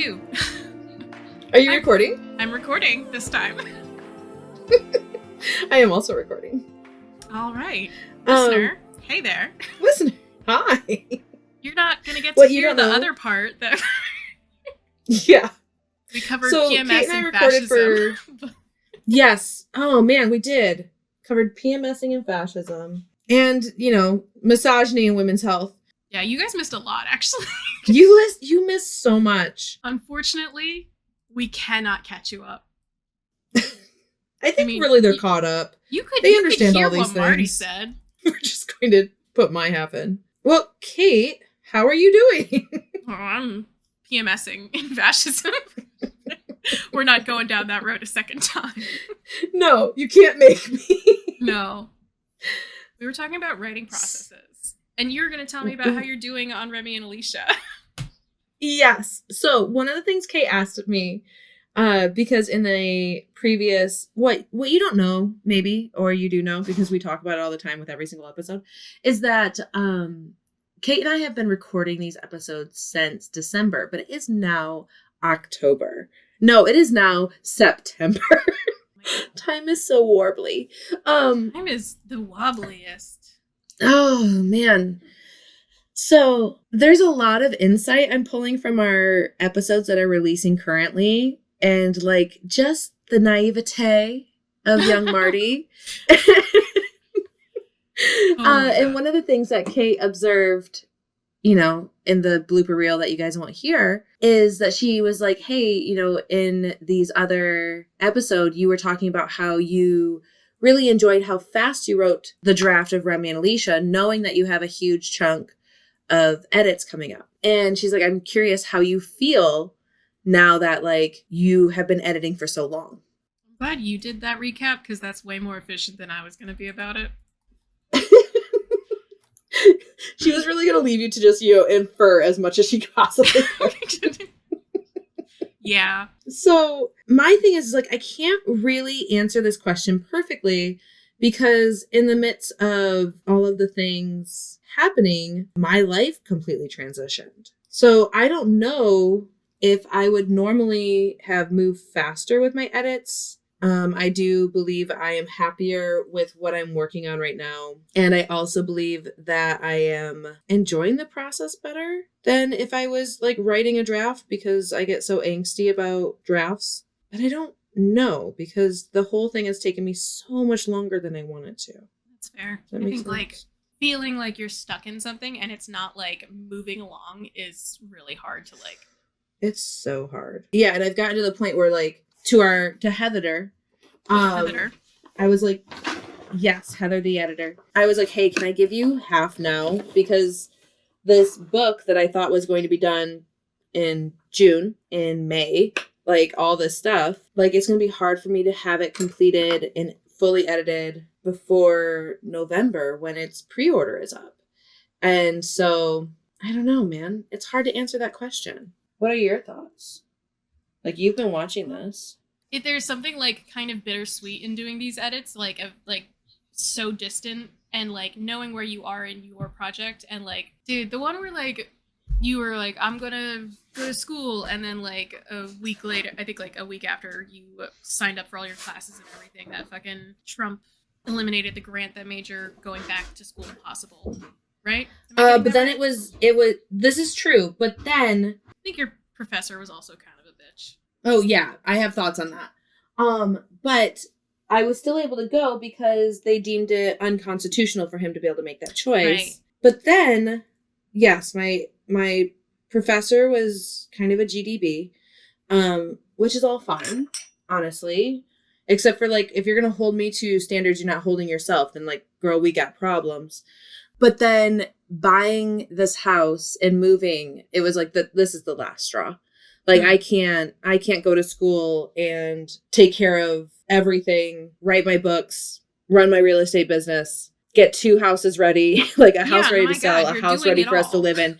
too. Are you recording? I'm recording this time. I am also recording. All right. Listener, hey there. Listener, hi. You're not going to get to hear the know. other part that yeah. we covered So PMS Kate and I and recorded fascism. Yes. Oh, man, we did. Covered PMSing and fascism. And, misogyny and women's health. Yeah, you guys missed a lot, actually. You missed so much. Unfortunately, we cannot catch you up. I think really they're caught up. They understand hear all these what things. Marty said. We're just going to put my half in. Well, Kate, how are you doing? Oh, I'm PMSing in fascism. We're not going down that road a second time. No, you can't make me. No. We were talking about writing processes. And you're going to tell me about how you're doing on Remy and Alicia. Yes. So one of the things Kate asked me, because in the previous, what you don't know, maybe, or you do know, because we talk about it all the time with every single episode, is that Kate and I have been recording these episodes since December, but it is now October. No, it is now September. Time is so warbly. Time is the wobbliest. Oh, man. So there's a lot of insight I'm pulling from our episodes that are releasing currently. And just the naivete of young Marty. And one of the things that Kate observed, in the blooper reel that you guys won't hear, is that she was like, hey, in these other episodes, you were talking about how you really enjoyed how fast you wrote the draft of Remy and Alicia, knowing that you have a huge chunk of edits coming up. And she's like, I'm curious how you feel now that you have been editing for so long. I'm glad you did that recap, because that's way more efficient than I was going to be about it. She was really going to leave you to just, infer as much as she possibly could. Yeah. So my thing is I can't really answer this question perfectly, because in the midst of all of the things happening, my life completely transitioned. So I don't know if I would normally have moved faster with my edits. I do believe I am happier with what I'm working on right now. And I also believe that I am enjoying the process better than if I was writing a draft, because I get so angsty about drafts. But I don't know, because the whole thing has taken me so much longer than I wanted to. That's fair. Does that make sense? Feeling like you're stuck in something and it's not moving along is really hard to It's so hard. Yeah, and I've gotten to the point where to Heather, Heather. I was like, yes, Heather the editor. I was like, hey, can I give you half now? Because this book that I thought was going to be done in June, in May, all this stuff, it's going to be hard for me to have it completed and fully edited before November, when its pre-order is up. And so, I don't know, man. It's hard to answer that question. What are your thoughts? You've been watching this. If there's something kind of bittersweet in doing these edits, so distant, and knowing where you are in your project, and dude, the one where you were I'm gonna go to school, and then a week later, I think a week after you signed up for all your classes and everything, that fucking Trump eliminated the grant that made your going back to school impossible, right? But then right? it was this is true, but then I think your professor was also kind of a bitch. Oh yeah, I have thoughts on that. But I was still able to go because they deemed it unconstitutional for him to be able to make that choice. Right. But then, yes, my professor was kind of a GDB, which is all fine, honestly. Except for if you're gonna hold me to standards you're not holding yourself, then girl, we got problems. But then buying this house and moving, it was this is the last straw. I can't go to school and take care of everything, write my books, run my real estate business, get 2 houses ready, a house ready to sell, a house ready for us to live in.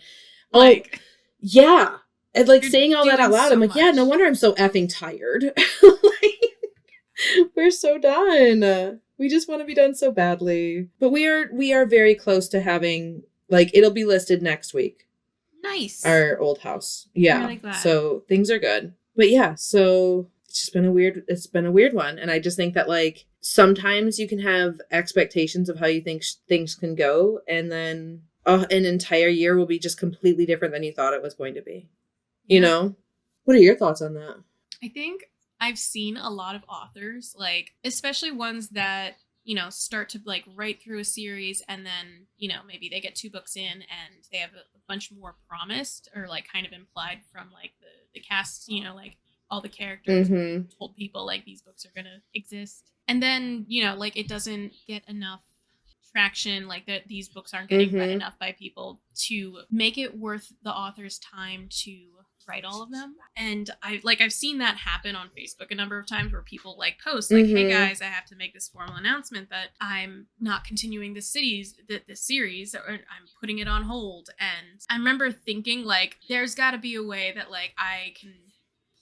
Yeah. And saying all that out loud, I'm yeah, no wonder I'm so effing tired. We're so done. We just want to be done so badly. But we are very close to having, it'll be listed next week. Nice. our old house. I'm Yeah. really glad. So things are good. But yeah, so it's just been a weird one. And I just think that like sometimes you can have expectations of how you think things can go, and then an entire year will be just completely different than you thought it was going to be. Yeah. You know? What are your thoughts on that? I think I've seen a lot of authors, like, especially ones that, you know, start to like write through a series and then, you know, maybe they get 2 books in and they have a bunch more promised or like kind of implied from like the cast, you know, like all the characters told people like these books are going to exist. And then, you know, like it doesn't get enough traction, like that these books aren't getting read enough by people to make it worth the author's time to write all of them. And I've seen that happen on Facebook a number of times where people like post like, hey guys, I have to make this formal announcement that I'm not continuing this series or I'm putting it on hold. And I remember thinking like there's got to be a way that like I can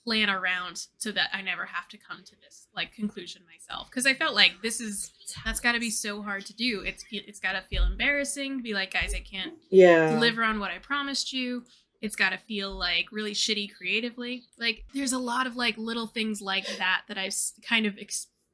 plan around so that I never have to come to this like conclusion myself, because I felt like that's got to be so hard to do. It's got to feel embarrassing to be like, guys, I can't deliver on what I promised you. It's got to feel like really shitty creatively. Like there's a lot of like little things like that I've kind of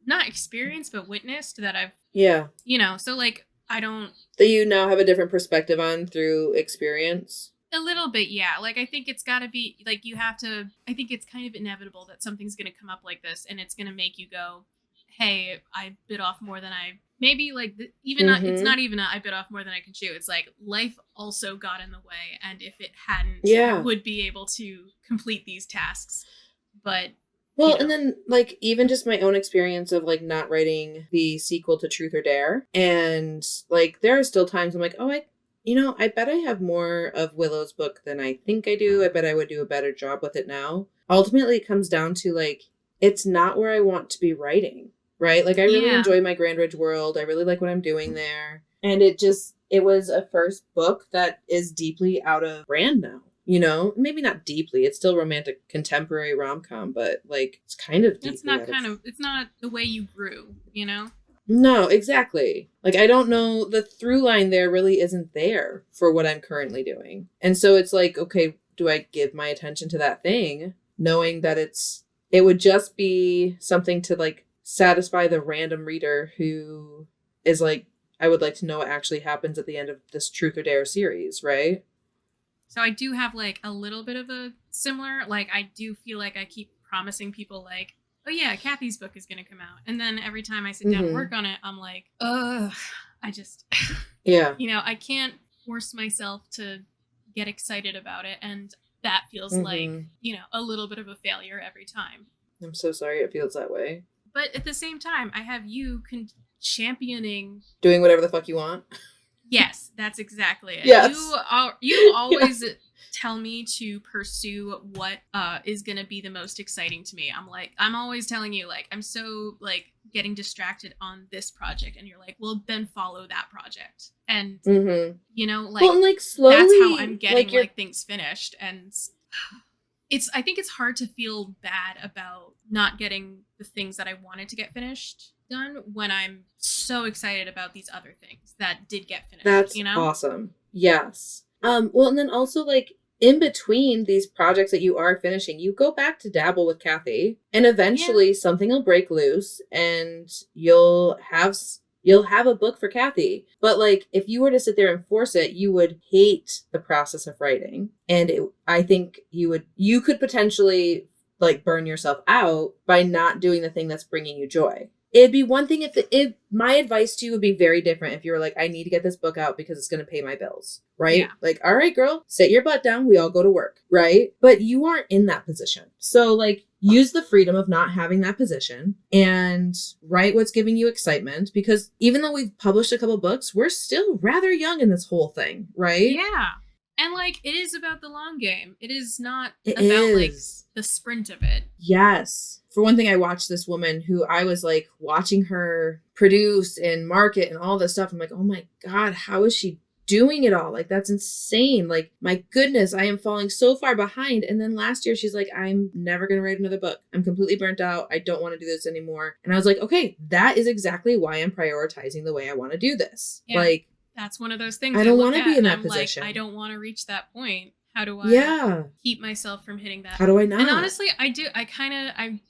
not experienced but witnessed that I've you know, so like I don't that you now have a different perspective on through experience. A little bit, yeah. Like I think it's got to be like you have to. I think it's kind of inevitable that something's going to come up like this, and it's going to make you go, "Hey, I bit off more than I maybe like." Not, it's not even I bit off more than I can chew. It's like life also got in the way, and if it hadn't, I would be able to complete these tasks. But well, you know. And then like even just my own experience of like not writing the sequel to Truth or Dare, and like there are still times I'm like, oh, I bet I have more of Willow's book than I think I do. I bet I would do a better job with it now. Ultimately, it comes down to, like, it's not where I want to be writing, right? Like, I really enjoy my Grand Ridge world. I really like what I'm doing there. And it was a first book that is deeply out of brand now, you know? Maybe not deeply. It's still romantic contemporary rom-com, but, like, it's kind of deeply it's not the way you grew, you know? No, exactly. Like, I don't know, the through line there really isn't there for what I'm currently doing. And so it's like, okay, do I give my attention to that thing, knowing that it would just be something to, like, satisfy the random reader who is like, I would like to know what actually happens at the end of this Truth or Dare series, right? So I do have, like, a little bit of a similar, like, I do feel like I keep promising people, like, oh yeah, Kathy's book is going to come out. And then every time I sit down and work on it, I'm like, ugh, I just, you know, I can't force myself to get excited about it. And that feels like, you know, a little bit of a failure every time. I'm so sorry it feels that way. But at the same time, I have you championing. Doing whatever the fuck you want. Yes, that's exactly it. Yes. You always tell me to pursue what is going to be the most exciting to me. I'm always telling you, like, I'm so, like, getting distracted on this project. And you're like, well, then follow that project. And, you know, like, well, and, like, slowly, that's how I'm getting, like things finished. And I think it's hard to feel bad about not getting the things that I wanted to get finished done when I'm so excited about these other things that did get finished. That's you know? Awesome. Yes. Well, and then also, like, in between these projects that you are finishing, you go back to dabble with Kathy, and eventually something will break loose and you'll have a book for Kathy. But, like, if you were to sit there and force it, you would hate the process of writing. And I think you could potentially, like, burn yourself out by not doing the thing that's bringing you joy. It'd be one thing if my advice to you would be very different if you were like, I need to get this book out because it's going to pay my bills, right? Yeah. Like, all right, girl, sit your butt down. We all go to work, right? But you aren't in that position. So, like, use the freedom of not having that position and write what's giving you excitement, because even though we've published a couple books, we're still rather young in this whole thing, right? Yeah. And, like, it is about the long game. It is not like, the sprint of it. Yes. For one thing, I watched this woman who I was, like, watching her produce and market and all this stuff. I'm like, oh, my God, how is she doing it all? Like, that's insane. Like, my goodness, I am falling so far behind. And then last year, she's like, I'm never going to write another book. I'm completely burnt out. I don't want to do this anymore. And I was like, okay, that is exactly why I'm prioritizing the way I want to do this. Yeah. Like, that's one of those things I don't want to be in that position. Like, I don't want to reach that point. How do I keep myself from hitting that? How do I not? And honestly, I'm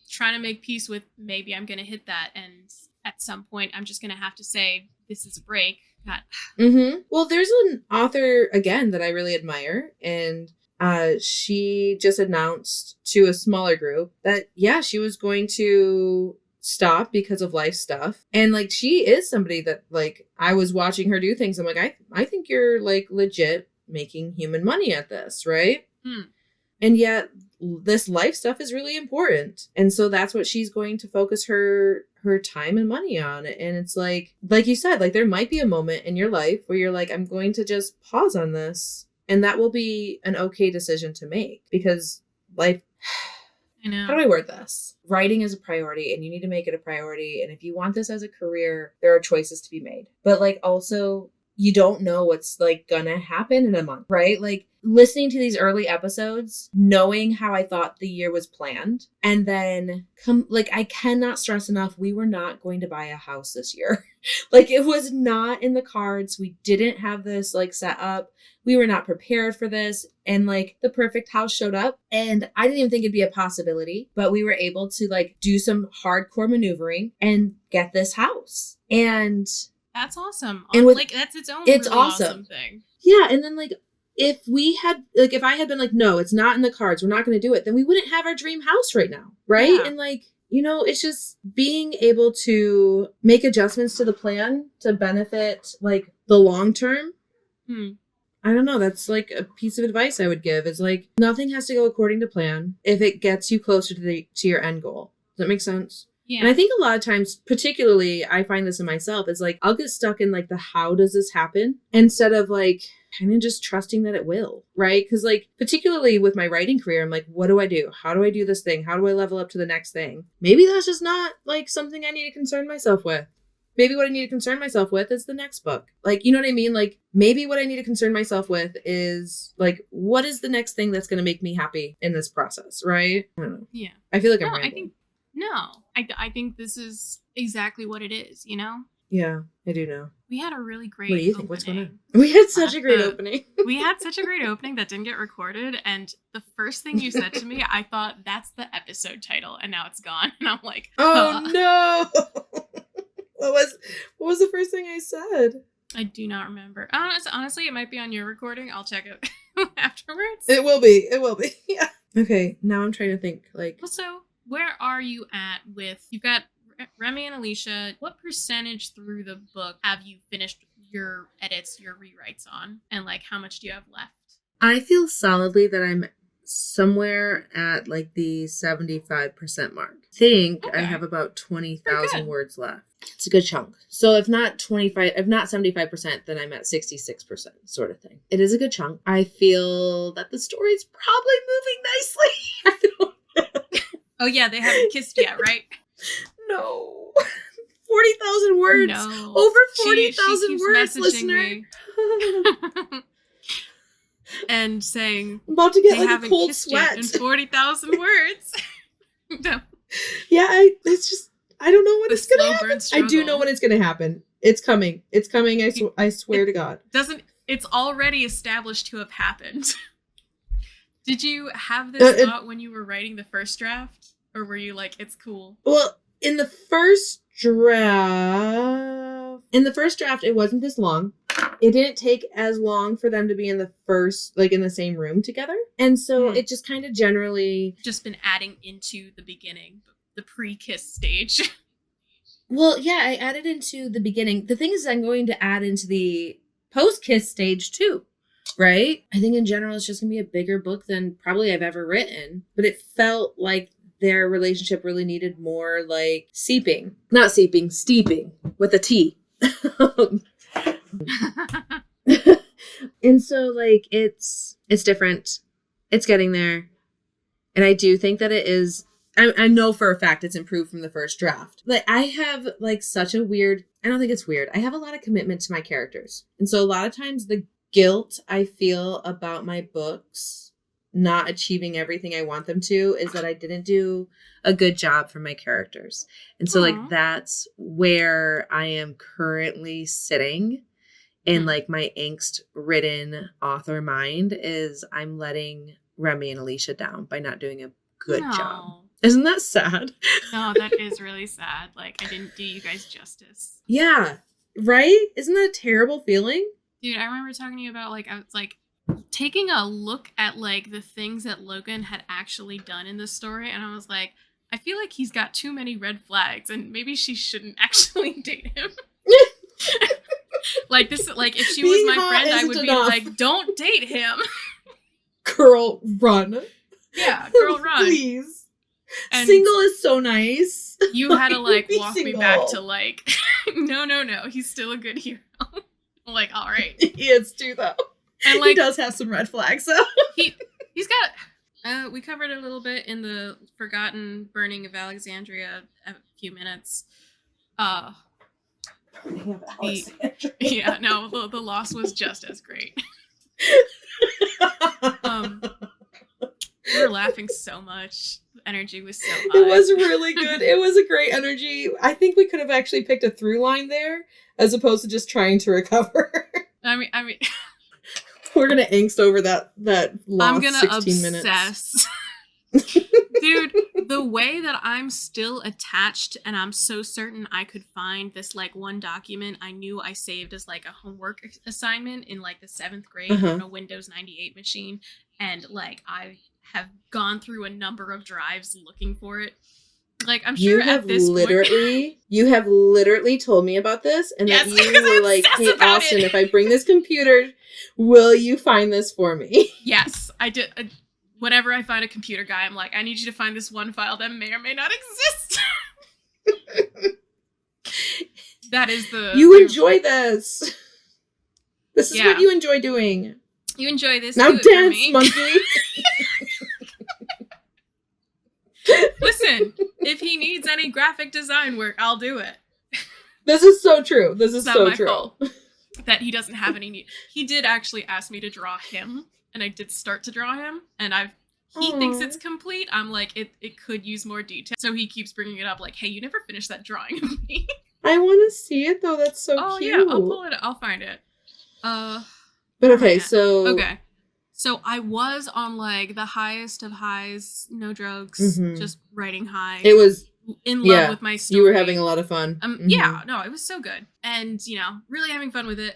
trying to make peace with maybe I'm going to hit that. And at some point, I'm just going to have to say, this is a break. God. Mm-hmm. Well, there's an author, again, that I really admire. And she just announced to a smaller group that, she was going to stop because of life stuff. And like, she is somebody that like, I was watching her do things. I'm like, I think you're like legit making human money at this, right? And yet this life stuff is really important. And so that's what she's going to focus her time and money on. And it's like you said, like there might be a moment in your life where you're like, I'm going to just pause on this. And that will be an okay decision to make because life, I know. How do I word this? Writing is a priority and you need to make it a priority. And if you want this as a career, there are choices to be made. But like also, you don't know what's like gonna happen in a month, right? Like listening to these early episodes, knowing how I thought the year was planned, and then I cannot stress enough, we were not going to buy a house this year. Like it was not in the cards. We didn't have this like set up. We were not prepared for this. And like the perfect house showed up and I didn't even think it'd be a possibility, but we were able to like do some hardcore maneuvering and get this house. And that's awesome. And like that's its own really awesome thing. Yeah. And then like if I had been like, no, it's not in the cards, we're not going to do it, then we wouldn't have our dream house right now. Right. Yeah. And like, you know, it's just being able to make adjustments to the plan to benefit like the long term. I don't know. That's like a piece of advice I would give is like nothing has to go according to plan if it gets you closer to your end goal. Does that make sense? Yeah. And I think a lot of times, particularly I find this in myself, is like I'll get stuck in like the how does this happen instead of like kind of just trusting that it will, right? Because like particularly with my writing career, I'm like, what do I do? How do I do this thing? How do I level up to the next thing? Maybe that's just not like something I need to concern myself with. Maybe what I need to concern myself with is the next book. Like, you know what I mean? Like maybe what I need to concern myself with is like, what is the next thing that's going to make me happy in this process, right? I don't know. Yeah. I feel like I'm rambling. I think this is exactly what it is, you know? Yeah, I do know. We had a really great What do you think? opening. What's going on? We had such a great opening. We had such a great opening that didn't get recorded. And the first thing you said to me, I thought that's the episode title. And now it's gone. And I'm like, oh no. What was the first thing I said? I do not remember. Honestly, it might be on your recording. I'll check it afterwards. It will be. Yeah. Okay, now I'm trying to think like. So where are you at with, you've got Remy and Alicia, what percentage through the book have you finished your edits, your rewrites on? And like, how much do you have left? I feel solidly that I'm somewhere at like the 75% mark. I think I have about 20,000 words left. It's a good chunk. So if not 75%, then I'm at 66% sort of thing. It is a good chunk. I feel that the story's probably moving nicely. I don't know. Oh yeah, they haven't kissed yet, right? No. 40,000 words. No. Over 40,000 words, listener. And saying I'm about to get like a cold sweat. In 40,000 words. No. Yeah, it's just, I don't know when it's going to happen. I do know when it's going to happen. It's coming. It's coming. I swear to God. It's already established to have happened. Did you have this thought when you were writing the first draft? Or were you like, it's cool? Well, in the first draft, it wasn't this long. It didn't take as long for them to be in the same room together. And so it just kind of generally just been adding into the beginning, the pre-kiss stage. Well, yeah, I added into the beginning. The thing is, I'm going to add into the post-kiss stage too, right? I think in general, it's just going to be a bigger book than probably I've ever written. But it felt like their relationship really needed more like steeping with a T. And so like it's different. It's getting there. And I do think that it is, I know for a fact it's improved from the first draft. Like I have like such a weird, I don't think it's weird. I have a lot of commitment to my characters. And so a lot of times the guilt I feel about my books not achieving everything I want them to is that I didn't do a good job for my characters. And so like that's where I am currently sitting in like my angst-ridden author mind is I'm letting Remy and Alicia down by not doing a good job. Isn't that sad? No, that is really sad. Like, I didn't do you guys justice. Yeah, right? Isn't that a terrible feeling? Dude, I remember talking to you about, like, I was, like, taking a look at, like, the things that Logan had actually done in this story, and I was like, I feel like he's got too many red flags, and maybe she shouldn't actually date him. Like, this, like, if she was my friend, I would be like, don't date him. Girl, run. Yeah, girl, run. Please. And single is so nice. You had to, like, walk me back to, like, no, he's still a good hero. I'm like, all right. He is too, though. And, like, he does have some red flags, though. He's got, we covered it a little bit in the Forgotten Burning of Alexandria a few minutes. Burning of Alexandria. Yeah, no, the loss was just as great. We were laughing so much. The energy was so high. It was really good. It was a great energy. I think we could have actually picked a through line there as opposed to just trying to recover. I mean, we're gonna angst over that lost I'm gonna 16 obsess. minutes. Dude, the way that I'm still attached and I'm so certain I could find this, like, one document I knew I saved as, like, a homework assignment in, like, the 7th grade on a Windows 98 machine, and, like, I have gone through a number of drives looking for it. Like, I'm sure at this point... You have literally told me about this, and yes, that you were like, hey, Austin, if I bring this computer, will you find this for me? Yes, I did. Whenever I find a computer guy, I'm like, I need you to find this one file that may or may not exist. That is the... You enjoy this. This is what you enjoy doing. You enjoy this. Now dance, monkey. Listen, if he needs any graphic design work, I'll do it. This is so true. This is so true. Fault that he doesn't have any need. He did actually ask me to draw him, and I did start to draw him, and he thinks it's complete. I'm like, it could use more detail. So he keeps bringing it up, like, hey, you never finished that drawing of me. I want to see it, though. That's so cute. Oh, yeah, I'll pull it. I'll find it. But okay, so... Okay. So I was on, like, the highest of highs, no drugs, just writing high. It was... In love with my story. You were having a lot of fun. Yeah, no, it was so good. And, you know, really having fun with it.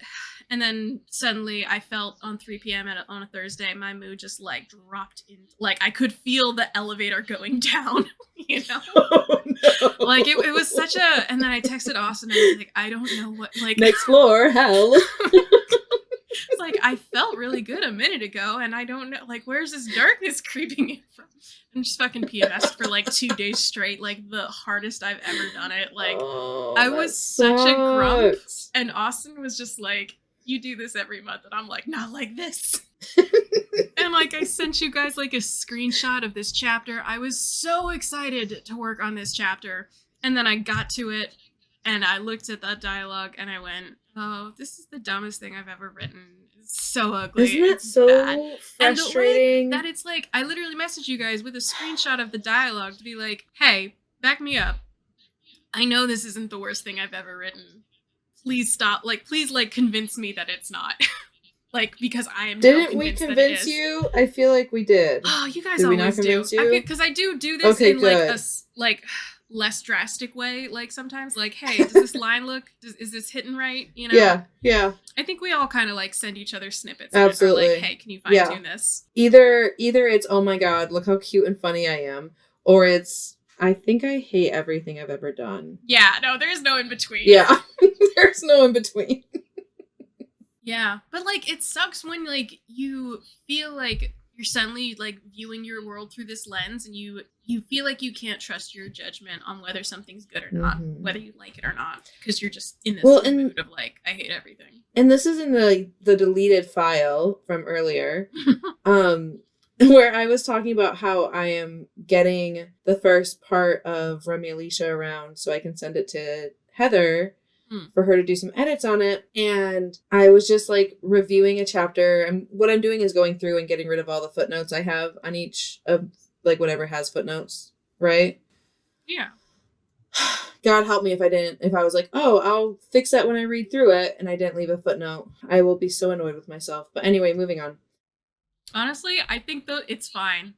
And then suddenly I felt on 3 p.m. on a Thursday, my mood just, like, dropped in. Like, I could feel the elevator going down, you know? Oh, no. Like, it was such a... And then I texted Austin and I was like, I don't know what, like... Next floor, hell. It's like, I felt really good a minute ago, and I don't know, like, where's this darkness creeping in from? I'm just fucking PMS'd for, like, 2 days straight, like, the hardest I've ever done it. Like, I was such a grump, and Austin was just like, you do this every month, and I'm like, not like this. And, like, I sent you guys, like, a screenshot of this chapter. I was so excited to work on this chapter, and then I got to it, and I looked at that dialogue, and I went, oh, this is the dumbest thing I've ever written. It's so ugly. Isn't that so bad. Frustrating? And the way that it's like, I literally messaged you guys with a screenshot of the dialogue to be like, hey, back me up. I know this isn't the worst thing I've ever written. Please stop. Like, please, like, convince me that it's not. Like, because I am Didn't we convince you? I feel like we did. Oh, you guys did always we not convince do. You? Because I do this in, good. like, less drastic way, like, sometimes, like, hey, does this line look, is this hitting right, you know? Yeah. I think we all kind of, like, send each other snippets. Absolutely. Or, like, hey, can you fine-tune this? Either it's, oh my god, look how cute and funny I am, or it's, I think I hate everything I've ever done. Yeah, no, there's no in-between. Yeah, there's no in-between. Yeah, but, like, it sucks when, like, you feel like you're suddenly, like, viewing your world through this lens, and you feel like you can't trust your judgment on whether something's good or not, whether you like it or not, because you're just in this mood of, like, I hate everything. And this is in the deleted file from earlier, where I was talking about how I am getting the first part of Remy Alicia around so I can send it to Heather for her to do some edits on it. And I was just, like, reviewing a chapter, and what I'm doing is going through and getting rid of all the footnotes I have on each of, like, whatever has footnotes, right? Yeah. God help me if I was like, oh, I'll fix that when I read through it, and I didn't leave a footnote. I will be so annoyed with myself. But anyway, moving on. Honestly, I think though it's fine.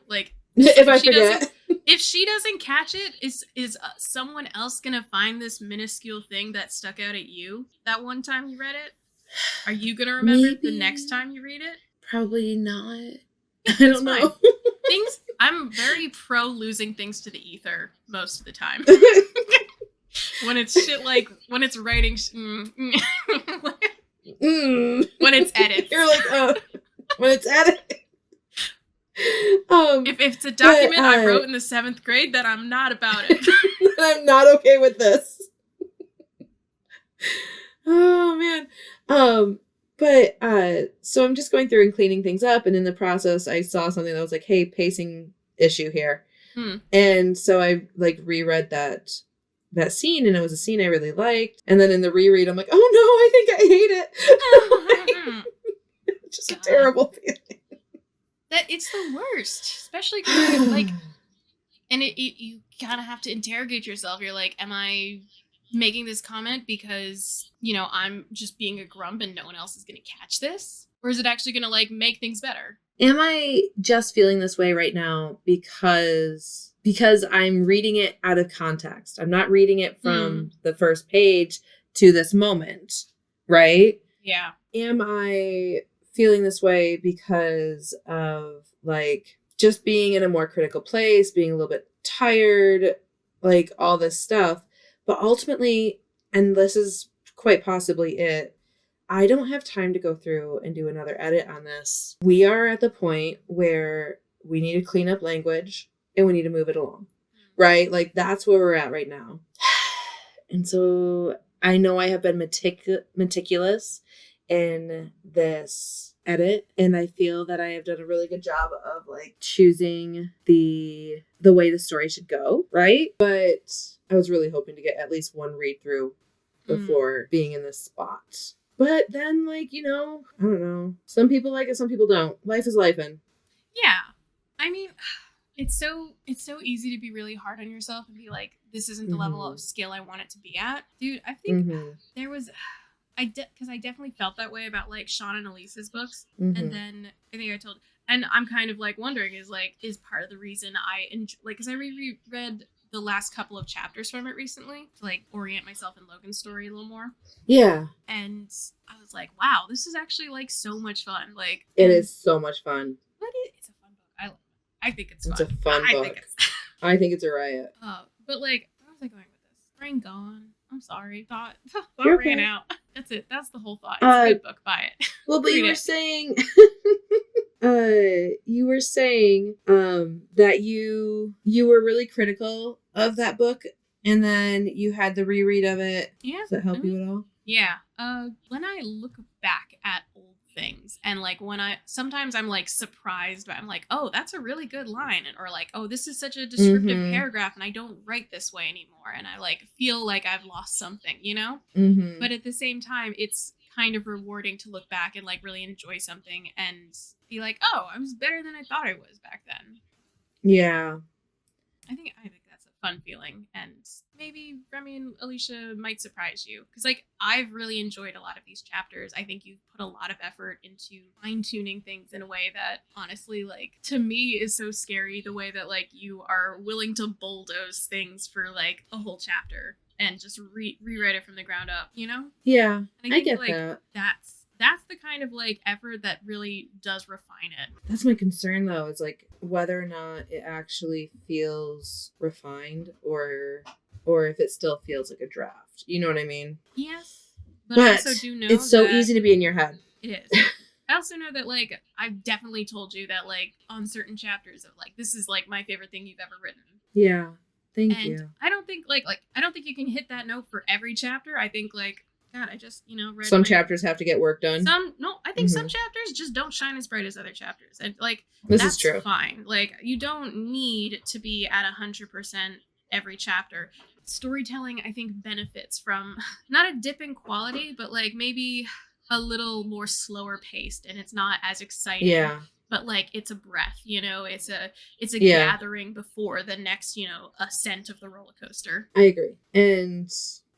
Like if I forget. If she doesn't catch it, is someone else gonna find this minuscule thing that stuck out at you that one time you read it? Are you gonna remember the next time you read it? Probably not. I don't know. I'm very pro losing things to the ether most of the time. When it's shit like when it's writing, when it's edits. You're like, when it's edit. If it's a document I wrote in the 7th grade, then I'm not about it. I'm not okay with this. Oh man. But so I'm just going through and cleaning things up, and in the process I saw something that was like, hey, pacing issue here. And so I like reread that scene, and it was a scene I really liked. And then in the reread I'm like, oh no, I think I hate it. It's just a terrible feeling. That it's the worst, especially because like, and you kind of have to interrogate yourself. You're like, am I making this comment because, you know, I'm just being a grump and no one else is going to catch this? Or is it actually going to like make things better? Am I just feeling this way right now because I'm reading it out of context? I'm not reading it from the first page to this moment, right? Yeah. Am I feeling this way because of like just being in a more critical place, being a little bit tired, like all this stuff? But ultimately, and this is quite possibly it, I don't have time to go through and do another edit on this. We are at the point where we need to clean up language and we need to move it along, right? Like that's where we're at right now. And so I know I have been meticulous in this edit, and I feel that I have done a really good job of like choosing the way the story should go, right? But I was really hoping to get at least one read through before being in this spot. But then, like, you know, I don't know. Some people like it, some people don't. Life is lifing. Yeah. I mean, it's so easy to be really hard on yourself and be like, this isn't the level of skill I want it to be at. Dude, I think there was... because I definitely felt that way about like Sean and Elise's books. And then I think I told... And I'm kind of like wondering is part of the reason I enjoy... Like, because I reread the last couple of chapters from it recently to like orient myself in Logan's story a little more. Yeah. And I was like, wow, this is actually like so much fun. Like it is so much fun. But it's a fun book. I think it's fun. It's a fun book. I think it's a riot. But like, where was I going with this? Brain gone. I'm sorry. Thought okay. ran out. That's it. That's the whole thought. It's a good book. Buy it. Well, but you were saying that you were really critical of that book, and then you had the reread of it. Yeah. Does that help you at all? Yeah. When I look back at old things, and like sometimes I'm like surprised, but I'm like, oh, that's a really good line, or like, oh, this is such a descriptive paragraph, and I don't write this way anymore, and I like feel like I've lost something, you know? But at the same time, it's kind of rewarding to look back and like really enjoy something and be like, oh, I was better than I thought I was back then. Yeah. I think that's a fun feeling, and maybe Remy and Alicia might surprise you, because like I've really enjoyed a lot of these chapters. I think you've put a lot of effort into fine-tuning things in a way that honestly, like, to me is so scary, the way that like you are willing to bulldoze things for like a whole chapter and just rewrite it from the ground up, you know? Yeah, and I think, get like, that. That's the kind of like effort that really does refine it. That's my concern though, is like whether or not it actually feels refined or if it still feels like a draft. You know what I mean? Yes. But I also do know it's so easy to be in your head. It is. I also know that like I've definitely told you that like on certain chapters of like this is like my favorite thing you've ever written. Yeah. Thank you. I don't think I don't think you can hit that note for every chapter. I think like God, I just, read some chapters have to get work done. I think some chapters just don't shine as bright as other chapters. And like, this that's is true. Fine. Like, you don't need to be at 100% every chapter. Storytelling, I think, benefits from not a dip in quality, but like maybe a little more slower paced, and it's not as exciting. Yeah. but like it's a breath, you know, it's a Yeah. gathering before the next, you know, ascent of the roller coaster. I agree. And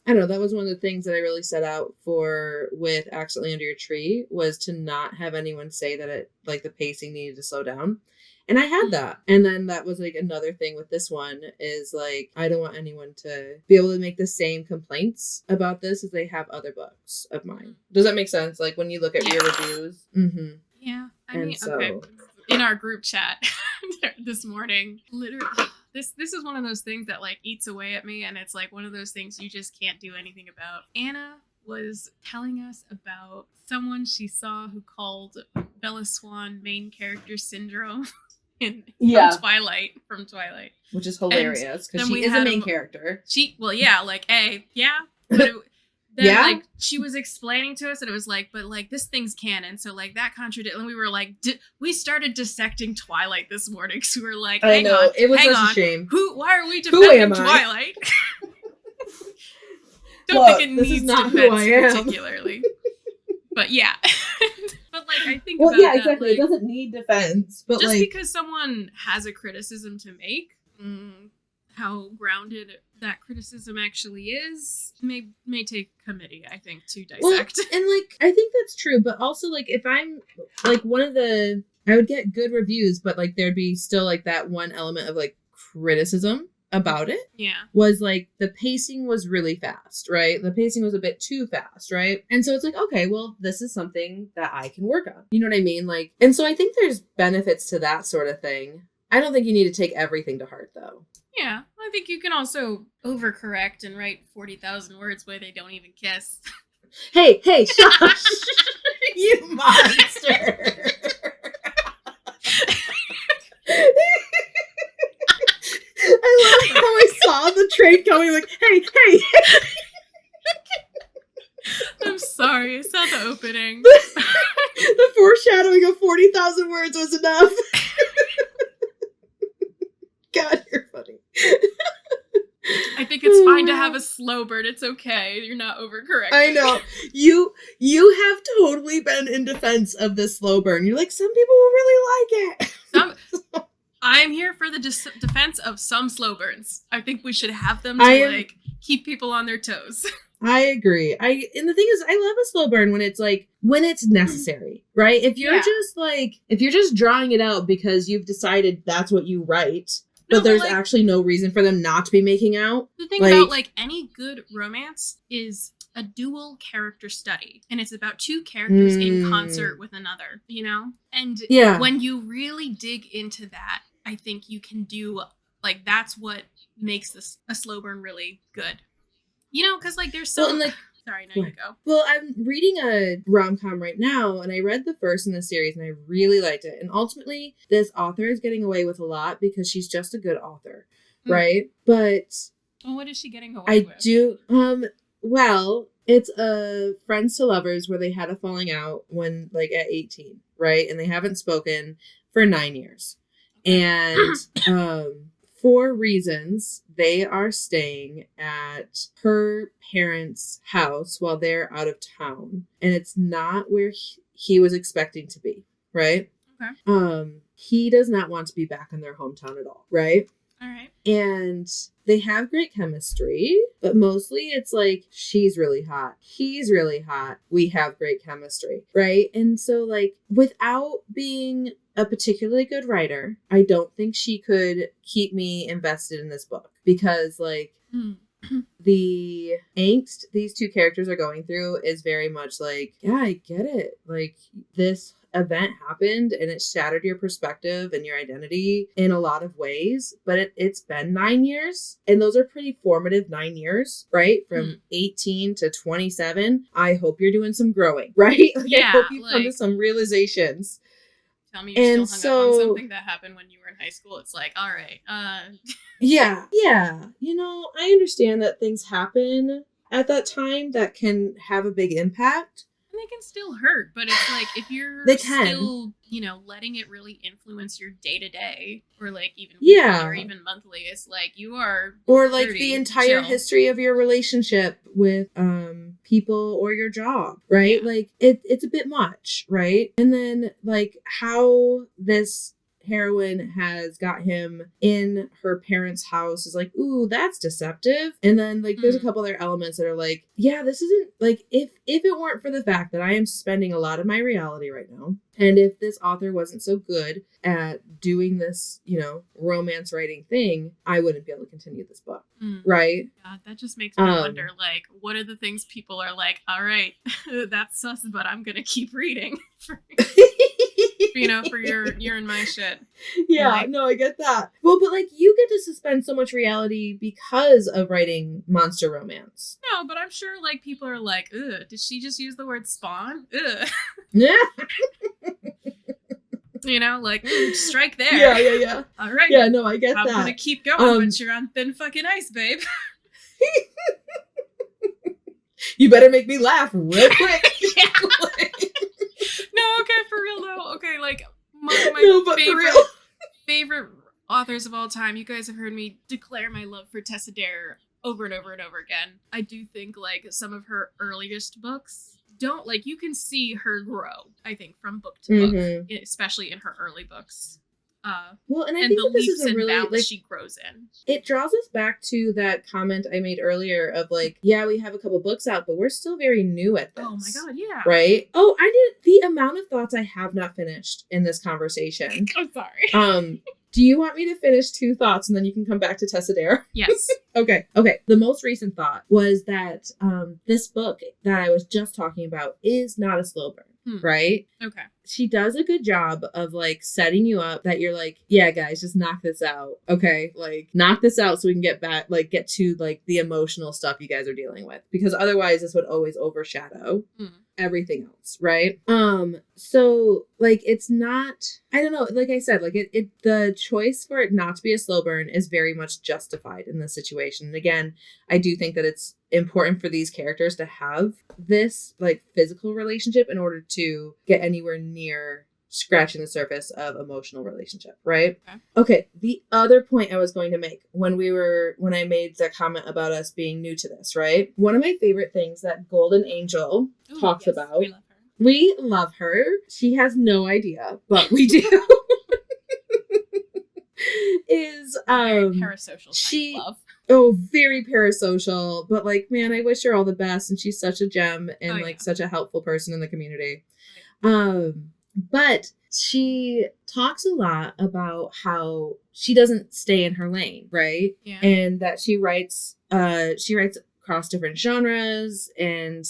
I don't know, that was one of the things that I really set out for with Accidentally Under Your Tree, was to not have anyone say that it, like, the pacing needed to slow down. And I had that. And then that was like another thing with this one, is like, I don't want anyone to be able to make the same complaints about this as they have other books of mine. Does that make sense? Like when you look at your reviews. Mm-hmm. Yeah. I And mean, so, okay. In our group chat this morning, literally, this is one of those things that like eats away at me, and it's like one of those things you just can't do anything about. Anna was telling us about someone she saw who called Bella Swan main character syndrome from Twilight. Which is hilarious, because she is a main character. But then, Yeah? like, she was explaining to us, and it was like, but, like, this thing's canon, so, like, that contradicts, and we were like, we started dissecting Twilight this morning, so we were like, hang on, it was such a shame. Why are we defending Twilight? Don't think it needs defense particularly. But, yeah. But, like, I think about that, exactly. like, it doesn't need defense, but just like, because someone has a criticism to make, how grounded that criticism actually is may take committee, I think, to dissect. Well, and like, I think that's true, but also like, if I'm like I would get good reviews, but like there'd be still like that one element of like criticism about it. Yeah. Was like, the pacing was really fast, right? The pacing was a bit too fast, right? And so it's like, okay, well, this is something that I can work on. You know what I mean? Like, and so I think there's benefits to that sort of thing. I don't think you need to take everything to heart, though. Yeah, I think you can also overcorrect and write 40,000 words where they don't even kiss. Hey, shush! You monster! I love how I saw the train coming, like, hey! I'm sorry, I saw the opening. The foreshadowing of 40,000 words was enough. God, you're funny. I think it's fine to have a slow burn. It's okay. You're not overcorrecting. I know. You have totally been in defense of this slow burn. You're like, some people will really like it. I'm here for the defense of some slow burns. I think we should have them to keep people on their toes. I agree. And the thing is, I love a slow burn when it's necessary, right? If you're just drawing it out because you've decided that's what you write, but there's actually no reason for them not to be making out. The thing about like any good romance is a dual character study, and it's about two characters in concert with another, you know? And when you really dig into that, I think you can do, like, that's what makes a slow burn really good. You know, because, like, there's so... Well, like, sorry, now you go. Well, I'm reading a rom-com right now, and I read the first in the series, and I really liked it. And ultimately, this author is getting away with a lot because she's just a good author, right? But... Well, what is she getting away with? Well, it's a Friends to Lovers where they had a falling out when, like, at 18, right? And they haven't spoken for 9 years. And, for reasons, they are staying at her parents' house while they're out of town. And it's not where he was expecting to be, right? Okay. He does not want to be back in their hometown at all, right? All right. And they have great chemistry, but mostly it's like, she's really hot. He's really hot. We have great chemistry, right? And so, like, without being a particularly good writer, I don't think she could keep me invested in this book because, like, the angst these two characters are going through is very much like, yeah, I get it. Like, this event happened and it shattered your perspective and your identity in a lot of ways, but it's been 9 years, and those are pretty formative 9 years, right? From 18 to 27. I hope you're doing some growing, right? Like, I hope you come to some realizations. Tell me you're still hung up on something that happened when you were in high school. It's like, all right. Yeah. You know, I understand that things happen at that time that can have a big impact. And they can still hurt, but it's like, if you're still, you know, letting it really influence your day-to-day, or like even weekly or even monthly, it's like you are... Or like the entire history of your relationship with people or your job, right? Yeah. Like it's a bit much, right? And then like how this heroine has got him in her parents' house is like, ooh, that's deceptive. And then like there's a couple other elements that are like, yeah, this isn't like, if it weren't for the fact that I am suspending a lot of my reality right now, and if this author wasn't so good at doing this, you know, romance writing thing, I wouldn't be able to continue this book. Right? God, that just makes me wonder, like, what are the things people are like, all right, that's sus, but I'm gonna keep reading for, you know, for you're in my shit. Yeah, like, no, I get that. Well, but like you get to suspend so much reality because of writing monster romance. No, but I'm sure like people are like, ugh, did she just use the word spawn? Ugh. Yeah. You know, like, strike there. Yeah. All right. Yeah, no, I get I'm that. gonna keep going, but you're on thin fucking ice, babe. You better make me laugh real quick. No, okay, for real though. Okay, like one of my favorite authors of all time. You guys have heard me declare my love for Tessa Dare over and over and over again. I do think like some of her earliest books don't, like, you can see her grow, I think, from book to book, especially in her early books. Well, and I and think the that this leaps is a and really bounds like she grows in. It draws us back to that comment I made earlier of like, yeah, we have a couple books out, but we're still very new at this. Oh my god, yeah. Right? Oh, I did the amount of thoughts I have not finished in this conversation. I'm sorry. Do you want me to finish 2 thoughts and then you can come back to Tessa Dare? Yes. Okay. The most recent thought was that this book that I was just talking about is not a slow burn, right? Okay. She does a good job of like setting you up that you're like, yeah, guys, just knock this out. Okay. Like knock this out so we can get back, like get to like the emotional stuff you guys are dealing with, because otherwise this would always overshadow everything else, right? So like it's not, I don't know, like I said, like it the choice for it not to be a slow burn is very much justified in this situation. And again, I do think that it's important for these characters to have this like physical relationship in order to get anywhere near scratching the surface of emotional relationship, right? Okay. The other point I was going to make when I made that comment about us being new to this, right? One of my favorite things that Golden Angel talks about. We love her. We love her. She has no idea, but we do. Is very parasocial love. Oh, very parasocial, but like, man, I wish her all the best, and she's such a gem and such a helpful person in the community. But she talks a lot about how she doesn't stay in her lane, right? Yeah. And that she writes across different genres and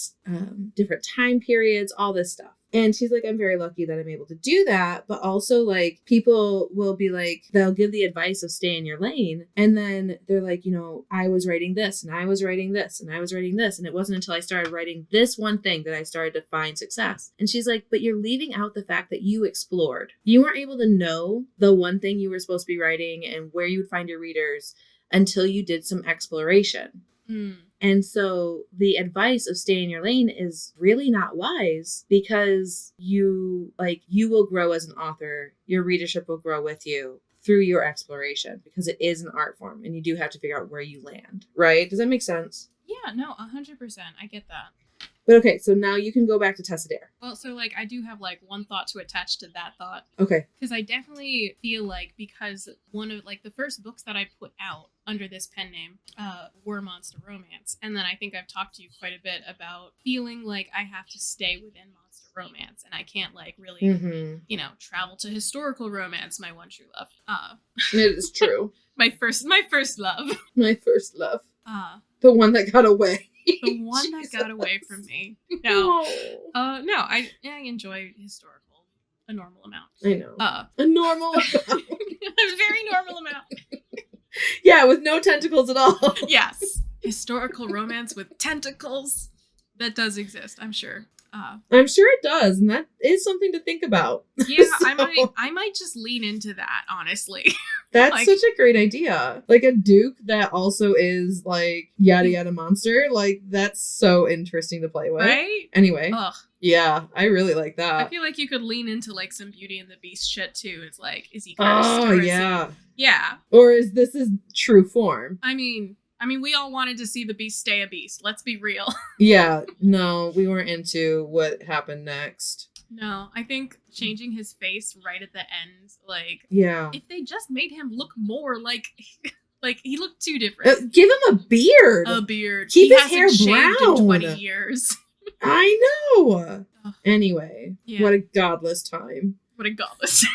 different time periods, all this stuff. And she's like, I'm very lucky that I'm able to do that. But also, like, people will be like, they'll give the advice of stay in your lane. And then they're like, you know, I was writing this and I was writing this and I was writing this. And it wasn't until I started writing this one thing that I started to find success. And she's like, but you're leaving out the fact that you explored. You weren't able to know the one thing you were supposed to be writing and where you would find your readers until you did some exploration. And so the advice of stay in your lane is really not wise, because you will grow as an author. Your readership will grow with you through your exploration, because it is an art form and you do have to figure out where you land. Right? Does that make sense? Yeah, no, 100%. I get that. But okay, so now you can go back to Tessa Dare. Well, so like I do have like one thought to attach to that thought. Okay. Because I definitely feel like, because one of like the first books that I put out under this pen name were monster romance. And then I think I've talked to you quite a bit about feeling like I have to stay within monster romance and I can't like really, you know, travel to historical romance, my one true love. It is true. my first love. My first love. The one that got away. The one that got away from me. No. No, I enjoy historical a normal amount. I know. A normal amount. A very normal amount. Yeah, with no tentacles at all. Yes. Historical romance with tentacles. That does exist, I'm sure. I'm sure it does, and that is something to think about. Yeah, so. I might just lean into that, honestly. That's like, such a great idea. Like a Duke that also is like yada yada monster. Like that's so interesting to play with. Right? Anyway. Ugh. Yeah, I really like that. I feel like you could lean into like some Beauty and the Beast shit too. It's like, is he cursed? Oh, yeah. Yeah. Or is this his true form? I mean, I mean, we all wanted to see the beast stay a beast. Let's be real. Yeah, no, we weren't into what happened next. No, I think changing his face right at the end, like, yeah, if they just made him look more like he looked too different. Give him a beard. A beard. Keep he his hair shaved brown. in 20 years. I know. Ugh. Anyway, Yeah. what a godless time. What a godless.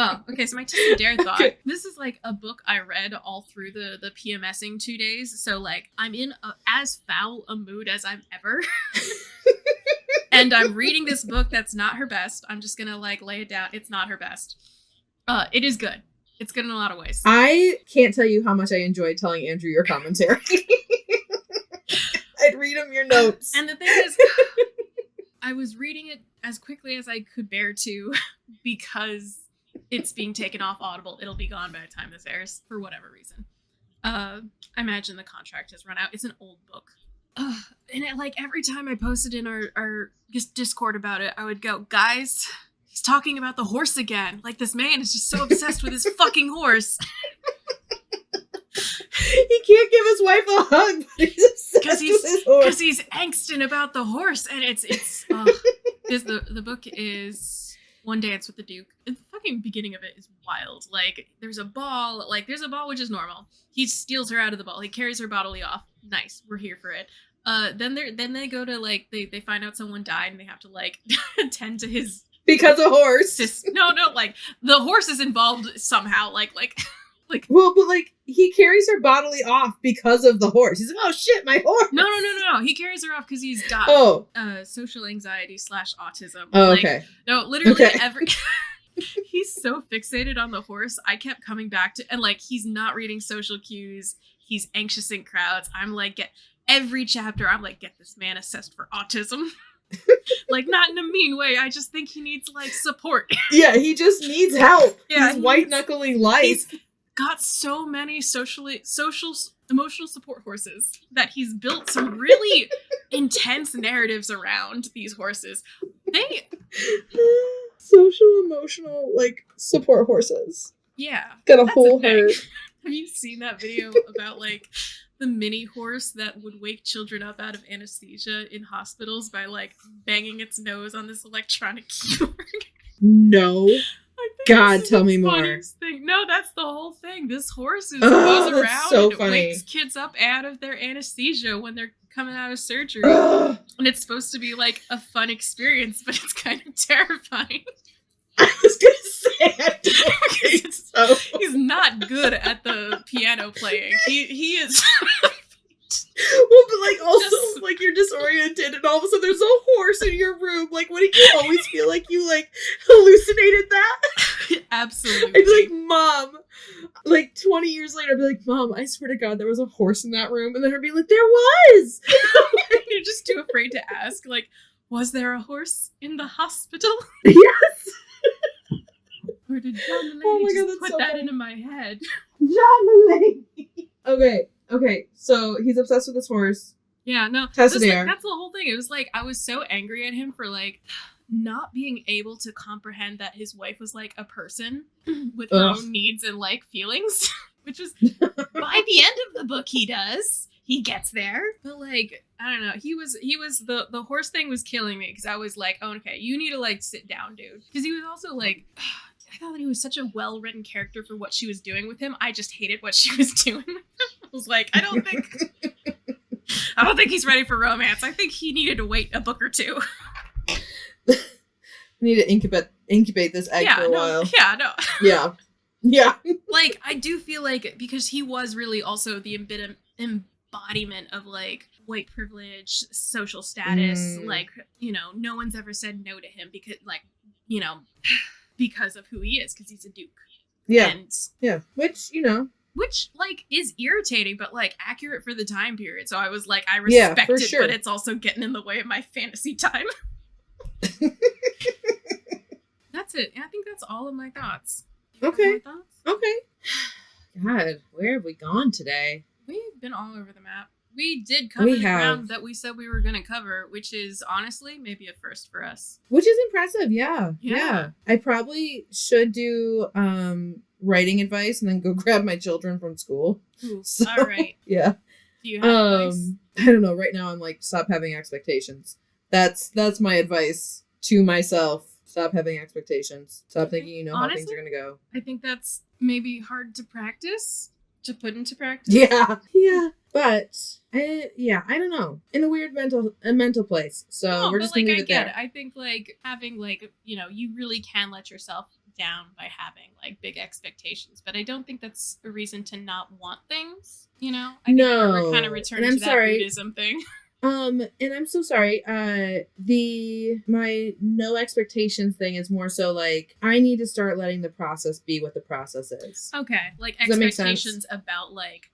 Oh, okay, so my Tuesday Dare thought. Okay. This is like a book I read all through the PMSing 2 days. So like I'm in as foul a mood as I'm ever. And I'm reading this book that's not her best. I'm just gonna like lay it down. It's not her best. It is good. It's good in a lot of ways. I can't tell you how much I enjoyed telling Andrew your commentary. I'd read him your notes. And the thing is, I was reading it as quickly as I could bear to because it's being taken off Audible. It'll be gone by the time this airs for whatever reason. I imagine the contract has run out. It's an old book. And like every time I posted in our Discord about it, I would go, guys, he's talking about the horse again. Like this man is just so obsessed with his fucking horse. He can't give his wife a hug, but he's obsessed with his horse. Because he's angsting about the horse, and it's the book is One Dance with the Duke. The fucking beginning of it is wild. Like there's a ball which is normal. He steals her out of the ball. He carries her bodily off. Nice, we're here for it. Then they go to like they find out someone died and they have to like attend to his because a horse. No, like the horse is involved somehow. Like. Well, but like he carries her bodily off because of the horse. He's like, oh shit, my horse. No. He carries her off because he's got social anxiety / autism. Oh, like, okay. No, literally he's so fixated on the horse. I kept coming back to, and like he's not reading social cues. He's anxious in crowds. I'm like, every chapter, I'm like, get this man assessed for autism. Like not in a mean way. I just think he needs like support. Yeah, he just needs help. Yeah, he's white knuckling life. He's got so many emotional support horses that he's built some really intense narratives around these horses. They social emotional like support horses. Yeah. Got a whole herd. Have you seen that video about like the mini horse that would wake children up out of anesthesia in hospitals by like banging its nose on this electronic keyboard? No. God, tell me more. Thing. No, that's the whole thing. This horse goes around so and funny. wakes kids up out of their anesthesia when they're coming out of surgery. And it's supposed to be like a fun experience, but it's kind of terrifying. I was gonna say, I don't think so. He's not good at the piano playing. He is. Well, but like also like you're disoriented and all of a sudden there's a horse in your room. Like, wouldn't you always feel like you like hallucinated that? Absolutely. I'd be like, Mom, like 20 years later, I'd be like, Mom, I swear to God, there was a horse in that room. And then her be like, there was. You're just too afraid to ask, like, was there a horse in the hospital? Yes. Or did John Mulaney put that funny. into my head? John Mulaney. Okay, so he's obsessed with this horse. Yeah, no. That's the whole thing. It was like, I was so angry at him for like not being able to comprehend that his wife was like a person with her own needs and like feelings. Which was, by the end of the book, he does. He gets there. But like, I don't know. He was the horse thing was killing me because I was like, oh, okay, you need to like sit down, dude. Because he was also like, I thought that he was such a well-written character for what she was doing with him. I just hated what she was doing with him. I was like, I don't think he's ready for romance. I think he needed to wait a book or two. Need to incubate this egg for a while. Yeah, no. Yeah. Like, I do feel like, because he was really also the embodiment of, like, white privilege, social status, like, you know, no one's ever said no to him because, like, you know, because of who he is, because he's a duke. Yeah. And, yeah. Which, you know. Which, like, is irritating, but, like, accurate for the time period. So I was like, I respect it, but it's also getting in the way of my fantasy time. That's it. I think that's all of my thoughts. Okay. Okay. God, where have we gone today? We've been all over the map. We did cover the ground that we said we were going to cover, which is honestly maybe a first for us. Which is impressive, yeah. I probably should do writing advice and then go grab my children from school. Ooh, So, all right. Yeah. Do you have advice? I don't know. Right now I'm like, stop having expectations. That's my advice to myself. Stop having expectations. Stop thinking you know how things are going to go. I think that's maybe hard to practice, to put into practice. Yeah. Yeah. But I don't know. In a weird mental place. So we're just going to leave it there. I think like having like, you know, you really can let yourself down by having like big expectations, but I don't think that's a reason to not want things, you know? I think we're kind of returning to that Buddhism thing. And I'm so sorry. My no expectations thing is more so like I need to start letting the process be what the process is. Okay, like expectations about like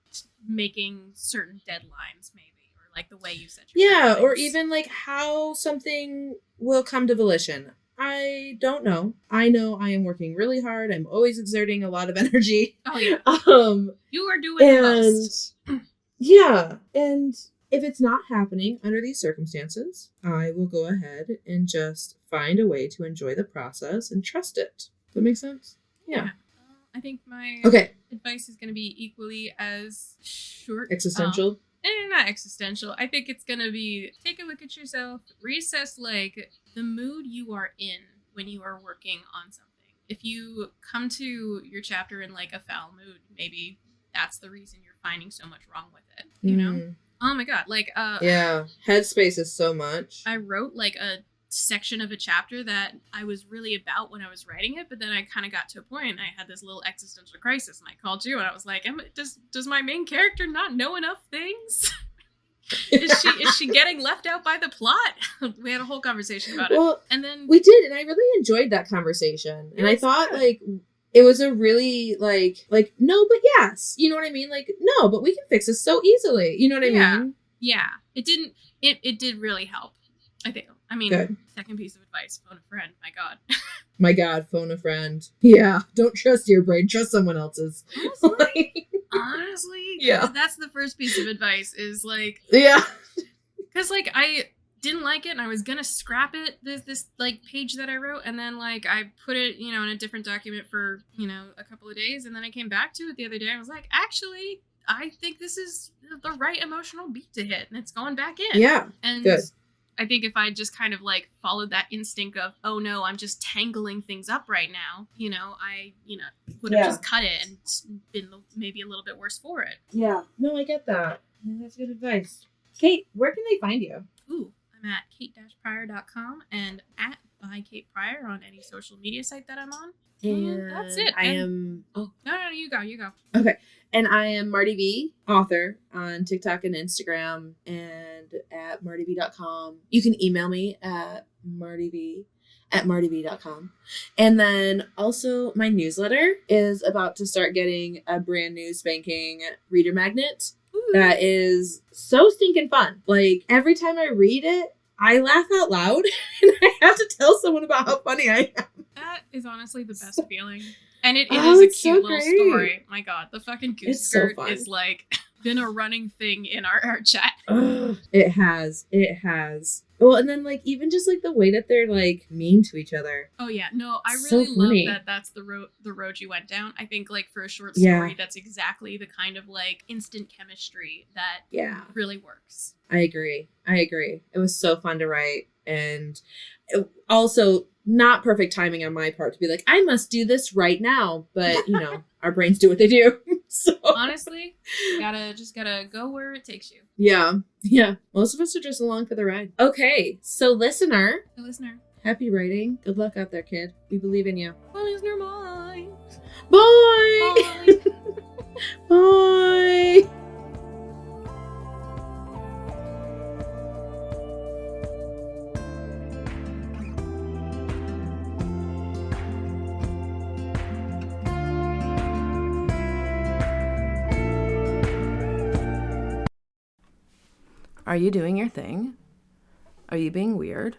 making certain deadlines, maybe, or like the way you set your deadlines. Or even like how something will come to volition. I don't know. I know I am working really hard. I'm always exerting a lot of energy. Oh yeah. You are doing the most. Yeah, and if it's not happening under these circumstances, I will go ahead and just find a way to enjoy the process and trust it. Does that make sense? Yeah. I think my advice is going to be equally as short. Existential? Not existential. I think it's going to be take a look at yourself, reassess like the mood you are in when you are working on something. If you come to your chapter in like a foul mood, maybe that's the reason you're finding so much wrong with it, you know? Oh my god, like yeah, headspace is so much. I wrote like a section of a chapter that I was really about when I was writing it, but then I kind of got to a point and I had this little existential crisis and I called you and I was like, does my main character not know enough things? Is she getting left out by the plot? We had a whole conversation about it. And then we did, and I really enjoyed that conversation. And I thought like it was a really like no, but yes. You know what I mean? Like, no, but we can fix this so easily. You know what I mean? Yeah. It did really help. I mean, good. Second piece of advice, phone a friend. My God. My God, phone a friend. Yeah. Don't trust your brain. Trust someone else's. Honestly, yeah. That's the first piece of advice is like, yeah. Because like I didn't like it and I was gonna scrap it. There's this like page that I wrote and then like I put it, you know, in a different document for, you know, a couple of days and then I came back to it the other day and I was like, actually, I think this is the right emotional beat to hit and it's going back in. Yeah. And good. I think if I just kind of like followed that instinct of, oh no, I'm just tangling things up right now, you know, I would have just cut it and been maybe a little bit worse for it. Yeah. No, I get that. Yeah, that's good advice. Kate, where can they find you? Ooh, I'm at kate-pryor.com and at by Kate Pryor on any social media site that I'm on. And that's it. No, you go. Okay. And I am Marty B, author, on TikTok and Instagram and at martyb.com. You can email me at martyb@martyb.com. And then also my newsletter is about to start getting a brand new spanking reader magnet. Ooh. That is so stinking fun. Like every time I read it, I laugh out loud and I have to tell someone about how funny I am. That is honestly the best feeling. And it is a cute little story. My God, the fucking goose skirt is like been a running thing in our chat. It has. Well, and then like even just like the way that they're like mean to each other. Oh yeah, no, I really love that. That's the road you went down. I think like for a short story, that's exactly the kind of like instant chemistry that really works. I agree. It was so fun to write, and also not perfect timing on my part to be like, I must do this right now, but you know, our brains do what they do. So honestly, you gotta go where it takes you. Yeah. Most of us are just along for the ride. Okay, so listener, happy writing. Good luck out there, kid. We believe in you. Bye, listener. Bye. Bye. Bye. Are you doing your thing? Are you being weird?